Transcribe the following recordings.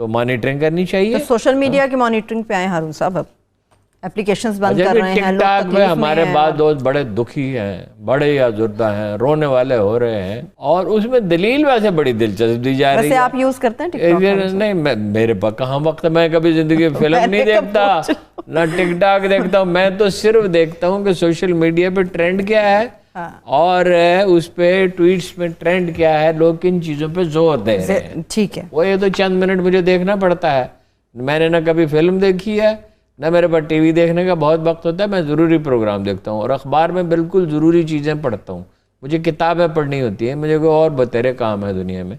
तो मॉनिटरिंग करनी चाहिए। तो सोशल मीडिया की मॉनिटरिंग पे आए हारून साहब, अब एप्लीकेशंस बंद कर रहे हैं, लोग टिकटॉक तकलीफ में में हमारे हैं। बाद दोस्त बड़े दुखी हैं, बड़े आजुर्दा हैं, रोने वाले हो रहे हैं, और उसमें दलील वैसे बड़ी दिलचस्प दी जा रही है। वैसे आप यूज करते हैं टिकटॉक? नहीं, मेरे पास कहाँ वक्त, मैं कभी जिंदगी में फिल्म नहीं देखता ना टिकटॉक देखता हूँ। मैं तो सिर्फ देखता हूँ कि सोशल मीडिया पे ट्रेंड क्या है, और उस पे ट्वीट्स में ट्रेंड क्या है, लोग किन चीजों पे जोर दे रहे हैं। ठीक है, वो ये तो चंद मिनट मुझे देखना पड़ता है। मैंने ना कभी फिल्म देखी है, ना मेरे पास टीवी देखने का बहुत वक्त होता है। मैं ज़रूरी प्रोग्राम देखता हूँ और अखबार में बिल्कुल ज़रूरी चीज़ें पढ़ता हूँ। मुझे किताबें पढ़नी होती है, मुझे कोई और बतेरे काम है दुनिया में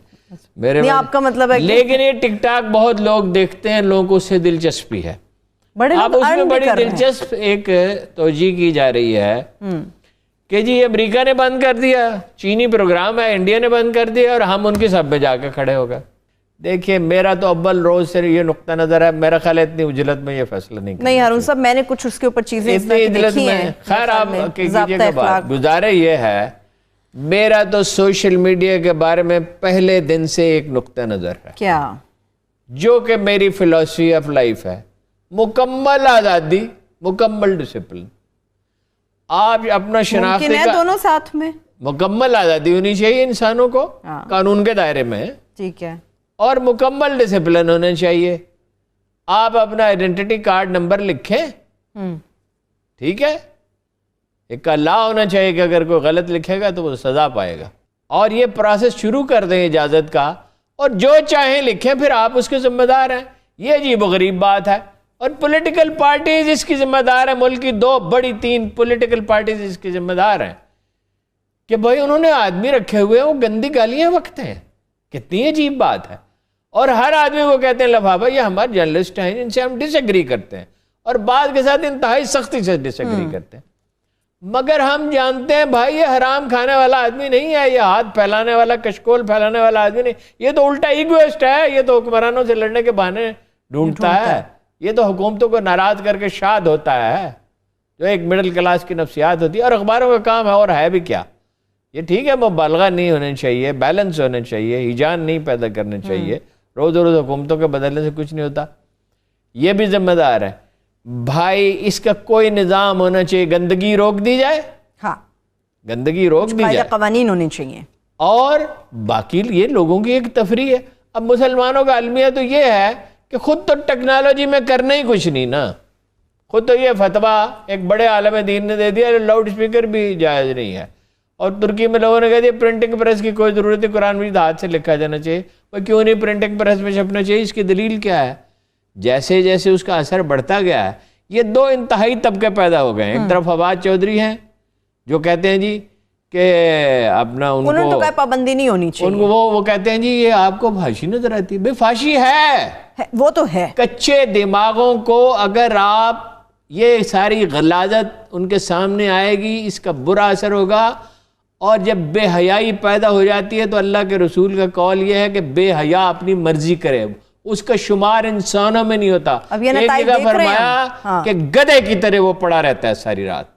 मेरे। आपका मतलब है लेकिन ये टिकटॉक बहुत लोग देखते हैं, लोगों को उससे दिलचस्पी है। अब उसमें बड़ी दिलचस्प एक तोजी की जा रही है कि जी अमेरिका ने बंद कर दिया, चीनी प्रोग्राम है, इंडिया ने बंद कर दिया, और हम उनके सब में जाके खड़े हो गए। देखिए, मेरा तो अव्वल रोज से ये नुक्ता नजर है, मेरा ख्याल है इतनी उजलत में ये फैसला नहीं हारून साहब, मैंने कुछ उसके ऊपर चीजें इतनी उजलत में। खैर, आप कीजिएगा, गुजारे ये है, मेरा तो सोशल मीडिया के बारे में पहले दिन से एक नुक्ता नजर है, क्या, जो कि मेरी फिलॉसफी ऑफ लाइफ है, मुकम्मल आजादी, मुकम्मल डिसिप्लिन। आप अपना शनाख्ती का, दोनों साथ में मुकम्मल आजादी होनी चाहिए इंसानों को कानून के दायरे में, ठीक है, और मुकम्मल डिसिप्लिन होना चाहिए। आप अपना आइडेंटिटी कार्ड नंबर लिखें, ठीक है, एक का लॉ होना चाहिए कि अगर कोई गलत लिखेगा तो वो सजा पाएगा, और ये प्रोसेस शुरू कर दें इजाजत का, और जो चाहे लिखें, फिर आप उसके जिम्मेदार हैं। ये अजीब गरीब बात है। और पॉलिटिकल पार्टीज इसकी जिम्मेदार है, मुल्क की 2 बड़ी 3 पॉलिटिकल पार्टीज इसकी जिम्मेदार हैं कि भाई उन्होंने आदमी रखे हुए हैं, वो गंदी गालियां बकते हैं। कितनी अजीब बात है। और हर आदमी को कहते हैं लफाफा, ये हमारे जर्नलिस्ट हैं, इनसे हम डिसएग्री करते हैं, और बात के साथ इंतहाई सख्ती से डिसएग्री करते हैं। मगर हम जानते हैं भाई, ये हराम खाने वाला आदमी नहीं है, ये हाथ फैलाने वाला, कशकोल फैलाने वाला आदमी नहीं, ये तो उल्टा ईगोइस्ट है, ये तो हुक्मरानों से लड़ने के बहाने ढूंढता है, ये तो हुकूमतों को नाराज करके शाद होता है, जो एक मिडिल क्लास की नफ्सियात होती है। और अखबारों का काम है, और है भी क्या। ये ठीक है, मुबालगा नहीं होना चाहिए, बैलेंस होना चाहिए, हिजान नहीं पैदा करना चाहिए, रोज रोज हुकूमतों के बदलने से कुछ नहीं होता। ये भी जिम्मेदार है भाई, इसका कोई निज़ाम होना चाहिए, गंदगी रोक दी जाए, हाँ, गंदगी रोक दी जाए, कवानीन होने चाहिए। और बाकी ये लोगों की एक तफरी है। अब मुसलमानों का अलमिया तो ये है कि खुद तो टेक्नोलॉजी में करना ही कुछ नहीं ना, खुद तो ये फतवा एक बड़े आलम दीन ने दे दिया, लाउड स्पीकर भी जायज़ नहीं है। और तुर्की में लोगों ने कह दिया प्रिंटिंग प्रेस की कोई ज़रूरत है, कुरान मजीद हाथ से लिखा जाना चाहिए। वो क्यों नहीं प्रिंटिंग प्रेस में छपना चाहिए, इसकी दलील क्या है? जैसे जैसे उसका असर बढ़ता गया है, ये 2 इंतहाई तबके पैदा हो गए हैं। एक तरफ फवाद चौधरी हैं जो कहते हैं जी कि अपना उनको तो पाबंदी नहीं होनी चाहिए, उनको वो कहते हैं जी ये आपको फांसी नजर आती है। भाई फांसी है, वो तो है। कच्चे दिमागों को अगर आप ये सारी गलाजत उनके सामने आएगी, इसका बुरा असर होगा। और जब बेहयाई पैदा हो जाती है तो अल्लाह के रसूल का कौल ये है कि बेहया अपनी मर्जी करे, उसका शुमार इंसानों में नहीं होता। एक जगह फरमाया कि गधे की तरह वो पड़ा रहता है सारी रात,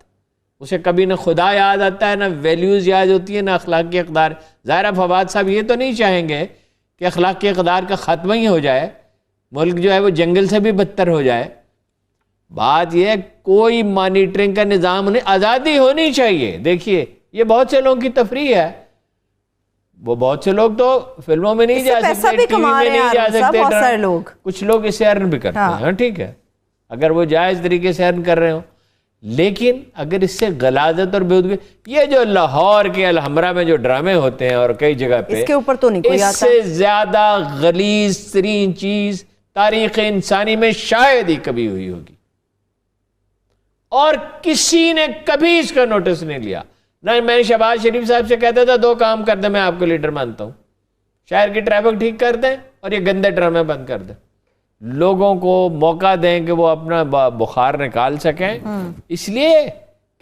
उसे कभी ना खुदा याद आता है, ना वैल्यूज याद होती है, ना अखलाकी इक़दार। ज़ाहिर फवाद साहब ये तो नहीं चाहेंगे कि अखलाकी इक़दार का ख़त्म ही हो जाए, मुल्क जो है वो जंगल से भी बदतर हो जाए। बात यह कोई मॉनिटरिंग का निज़ाम नहीं, आज़ादी होनी चाहिए। देखिए ये बहुत से लोगों की तफरी है, वो बहुत से लोग तो फिल्मों में नहीं जा सकते, टीवी में नहीं जा सकते, बहुत सारे लोग, कुछ लोग इससे अर्न भी करते हैं। हाँ ठीक है, अगर वो जायज़ तरीके से अर्न कर रहे हो। लेकिन अगर इससे गलाजत और बेहूदगी, ये जो लाहौर के अलहमरा में जो ड्रामे होते हैं और कई जगह पे, इसके ऊपर तो नहीं कोई आता। इससे ज्यादा गलीज तरीन चीज तारीख इंसानी में शायद ही कभी हुई होगी, और किसी ने कभी इसका नोटिस नहीं लिया। ना मैंने शहबाज शरीफ साहब से कहता था 2 काम कर दे, मैं आपको लीडर मानता हूं, शहर की ट्रैफिक ठीक कर दें और ये गंदे ड्रामे बंद कर दें, लोगों को मौका दें कि वो अपना बुखार निकाल सकें। इसलिए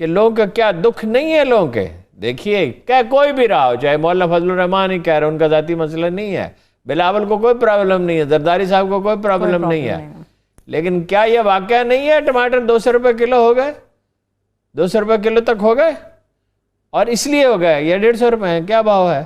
कि लोगों का क्या दुख नहीं है लोगों के। देखिए क्या कोई भी रहा हो, चाहे मौलाना फजलुर रहमान ही कह रहे, उनका जाती मसला नहीं है, बिलावल को कोई प्रॉब्लम नहीं है, जरदारी साहब को कोई प्रॉब्लम नहीं है। लेकिन क्या यह वाकया नहीं है टमाटर 200 रुपये किलो हो गए, 200 रुपये किलो तक हो गए, और इसलिए हो गए ये 150 रुपये है। क्या भाव है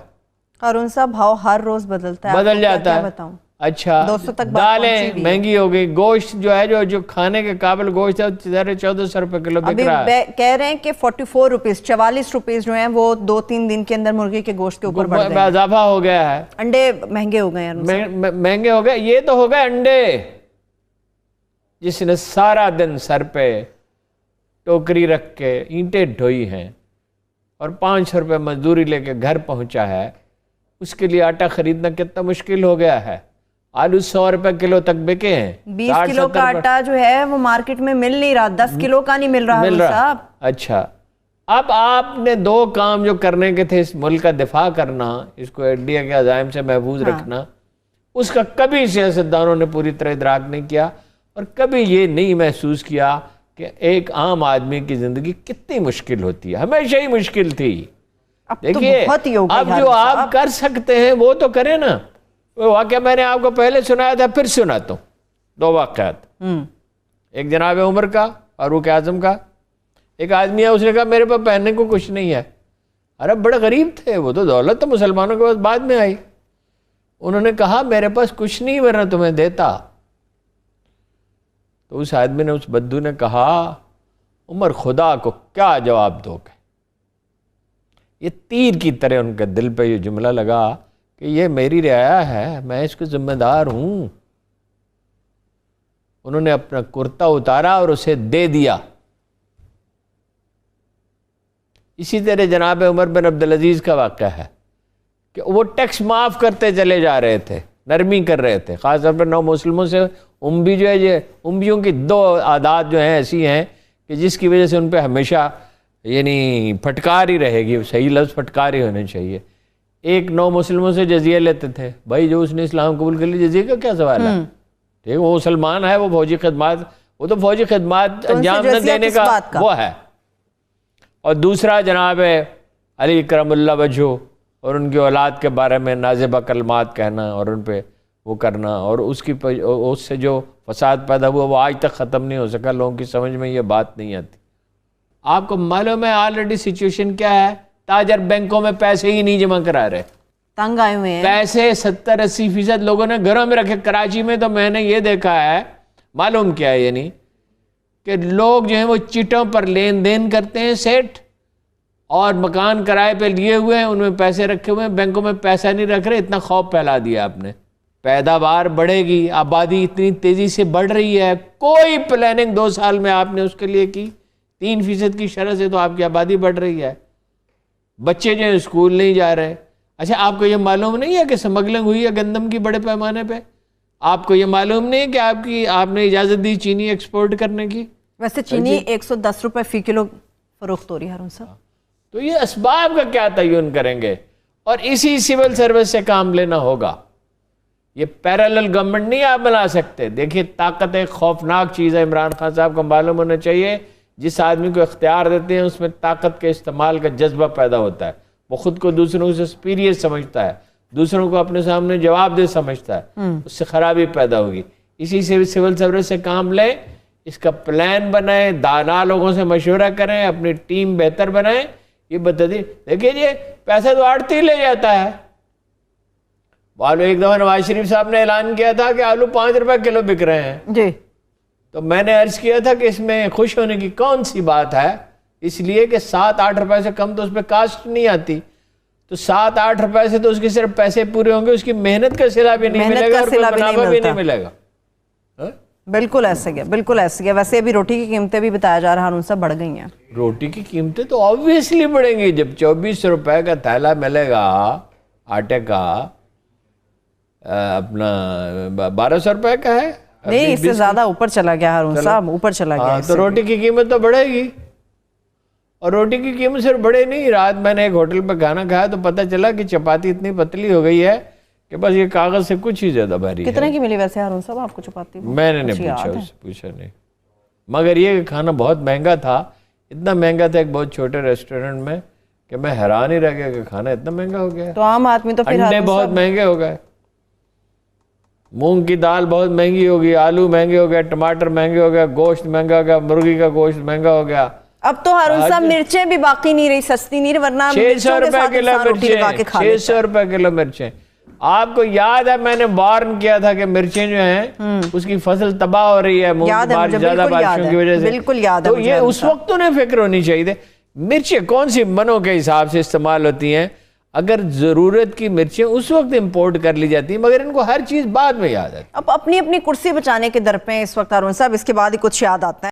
हारून साहब? भाव हर रोज बदलता है, बदल जाता है। बताऊं अच्छा 200 तक दालें महंगी हो गई, गोश्त जो है जो खाने के काबिल गोश्त है 1400 रुपए किलो बिक रहा है। कह रहे हैं कि 44 रुपीज 44 रुपीज जो है वो 2-3 दिन के अंदर मुर्गे के गोश्त के ऊपर बढ़ गए, इजाफा हो गया है। अंडे महंगे हो गए हैं, महंगे हो गए। ये तो हो गए अंडे, जिसने सारा दिन सर पे टोकरी रख के ईंटें ढोई हैं और 500 रुपये मजदूरी लेके घर पहुंचा है, उसके लिए आटा खरीदना कितना मुश्किल हो गया है। आलू 100 रुपए किलो तक बिके हैं। 20 किलो का आटा जो है वो मार्केट में मिल नहीं रहा, 10 किलो का नहीं मिल रहा साहब। अच्छा, अब आपने 2 काम जो करने के थे, इस मुल्क का दिफा करना, इसको इंडिया के अज़ाइम से महफूज रखना, उसका कभी सियासतदानों ने पूरी तरह इदराक नहीं किया और कभी ये नहीं महसूस किया कि एक आम आदमी की जिंदगी कितनी मुश्किल होती है। हमेशा ही मुश्किल थी। देखिए अब जो आप कर सकते हैं वो तो करें ना। वो वाकया मैंने आपको पहले सुनाया था, फिर सुनाता हूँ 2 वाक़यात। एक जनाब उमर का, फारूक आजम का। एक आदमी है, उसने कहा मेरे पास पहनने को कुछ नहीं है। अरे बड़े गरीब थे वो, तो दौलत तो मुसलमानों के पास बाद में आई। उन्होंने कहा मेरे पास कुछ नहीं, वरना तुम्हें देता। तो उस आदमी ने, उस बद्दू ने कहा उमर खुदा को क्या जवाब दोगे। ये तीर की तरह उनके दिल पे ये जुमला लगा कि ये मेरी रियाया है, मैं इसको जिम्मेदार हूं। उन्होंने अपना कुर्ता उतारा और उसे दे दिया। इसी तरह जनाब उमर बिन अब्दुल अजीज का वाक़या है कि वो टैक्स माफ़ करते चले जा रहे थे, नरमी कर रहे थे, ख़ासतौर पर नौ मुस्लिमों से। उम्बी जो है, ये उम्बियों की 2 आदात जो हैं ऐसी हैं कि जिसकी वजह से उन पर हमेशा यानी फटकार ही रहेगी। सही लफ्ज़ फटकार ही होने चाहिए। एक 9 मुस्लिमों से जजिया लेते थे। भाई जो उसने इस्लाम कबूल कर लिया, जजिया का क्या सवाल है? ठीक है, वो मुसलमान है, वो फौजी खदमात, वो तो फौजी खदमात अंजाम न देने का वो है। और दूसरा जनाब अली करमुल्ला वजह और उनकी औलाद के बारे में नाज़िबा कलमात कहना और उन पर वो करना, और उससे जो फसाद पैदा हुआ वो आज तक ख़त्म नहीं हो सका। लोगों की समझ में ये बात नहीं आती। आपको मालूम है ऑलरेडी सिचुएशन क्या है? ताजर बैंकों में पैसे ही नहीं जमा करा रहे, तंग आए हुए हैं। पैसे 70-80% लोगों ने घरों में रखे। कराची में तो मैंने ये देखा है, मालूम क्या है, यानी कि लोग जो हैं वो चिटों पर लेन देन करते हैं सेठ, और मकान किराए पे लिए हुए हैं, उनमें पैसे रखे हुए हैं, बैंकों में पैसा नहीं रख रहे। इतना खौफ फैला दिया आपने। पैदावार बढ़ेगी, आबादी इतनी तेज़ी से बढ़ रही है, कोई प्लानिंग 2 साल में आपने उसके लिए की। 3% की शरह से तो आपकी आबादी बढ़ रही है। बच्चे जो हैं स्कूल नहीं जा रहे। अच्छा, आपको ये मालूम नहीं है कि स्मगलिंग हुई है गंदम की बड़े पैमाने पे? आपको ये मालूम नहीं है कि आपने इजाज़त दी चीनी एक्सपोर्ट करने की? वैसे चीनी 110 रुपये फ़ी किलो फरोख्त हो रही है हारून साहब। तो ये असबाब का क्या तयन करेंगे? और इसी सिविल सर्विस से काम लेना होगा। ये पैरेलल गवर्नमेंट नहीं आप बना सकते। देखिए, ताकत एक खौफनाक चीज़ है। इमरान खान साहब को मालूम होना चाहिए, जिस आदमी को इख्तियार देते हैं उसमें ताकत के इस्तेमाल का जज्बा पैदा होता है। वो खुद को दूसरों से सुपीरियर समझता है, दूसरों को अपने सामने जवाब दे समझता है, उससे खराबी पैदा होगी। इसी से सिविल सर्विस से काम लें, इसका प्लान बनाएं, दाना लोगों से मशवरा करें, अपनी टीम बेहतर बनाएं। ये बता दी, देखिए ये पैसा तो आड़ती ले जाता है। आलू एक दफ़ा नवाज शरीफ साहब ने ऐलान किया था कि आलू 5 रुपए किलो बिक रहे हैं जी। तो मैंने अर्ज किया था कि इसमें खुश होने की कौन सी बात है, इसलिए कि 7-8 रुपए से कम तो उस पर कास्ट नहीं आती। तो 7-8 रुपए से तो उसके सिर्फ पैसे पूरे होंगे, उसकी मेहनत का सिला भी नहीं मिलेगा और मुनाफा भी नहीं मिलेगा। बिल्कुल ऐसे गया, बिल्कुल ऐसे गया। वैसे अभी रोटी की कीमतें भी बताया जा रहा है उनसे बढ़ गई हैं। रोटी की कीमतें तो ऑब्वियसली बढ़ेंगी। जब 24 रुपए का थैला मिलेगा आटे का, अपना 1200 रुपए का है, नहीं इससे ज्यादा ऊपर चला गया हारून साहब, ऊपर चला गया। तो रोटी की कीमत तो बढ़ेगी। और रोटी की कीमत सिर्फ बढ़े नहीं, रात मैंने एक होटल पर खाना खाया तो पता चला कि चपाती इतनी पतली हो गई है कि बस ये कागज से कुछ ही ज्यादा भारी है। कितने की मिली वैसे हारून साहब आपको चपाती? मैंने नहीं पूछा, उससे पूछा नहीं। मगर ये खाना बहुत महंगा था, इतना महंगा था एक बहुत छोटे रेस्टोरेंट में कि मैं हैरान ही रह गया कि खाना इतना महंगा हो गया। तो आम आदमी तो फिर अंडे बहुत महंगे हो गए, मूंग की दाल बहुत महंगी हो गई, आलू महंगे हो गए, टमाटर महंगे हो गया, गोश्त महंगा हो गया, मुर्गी का गोश्त महंगा हो गया। अब तो हारून साहब मिर्चें भी बाकी नहीं रही, सस्ती नहीं रही, वरना 600 रुपए किलो मिर्चें, 600 रुपए किलो मिर्चें। आपको याद है मैंने वार्न किया था कि मिर्चें जो हैं उसकी फसल तबाह हो रही है ज्यादा बारिशों की वजह से। बिल्कुल याद है। तो ये उस वक्त उन्हें फिक्र होनी चाहिए। मिर्चें कौन सी मनों के हिसाब से इस्तेमाल होती हैं, अगर जरूरत की मिर्चें उस वक्त इंपोर्ट कर ली जाती हैं, मगर इनको हर चीज बाद में याद है। अब अपनी अपनी कुर्सी बचाने के दर पे इस वक्त अरुण साहब, इसके बाद ही कुछ याद आता है।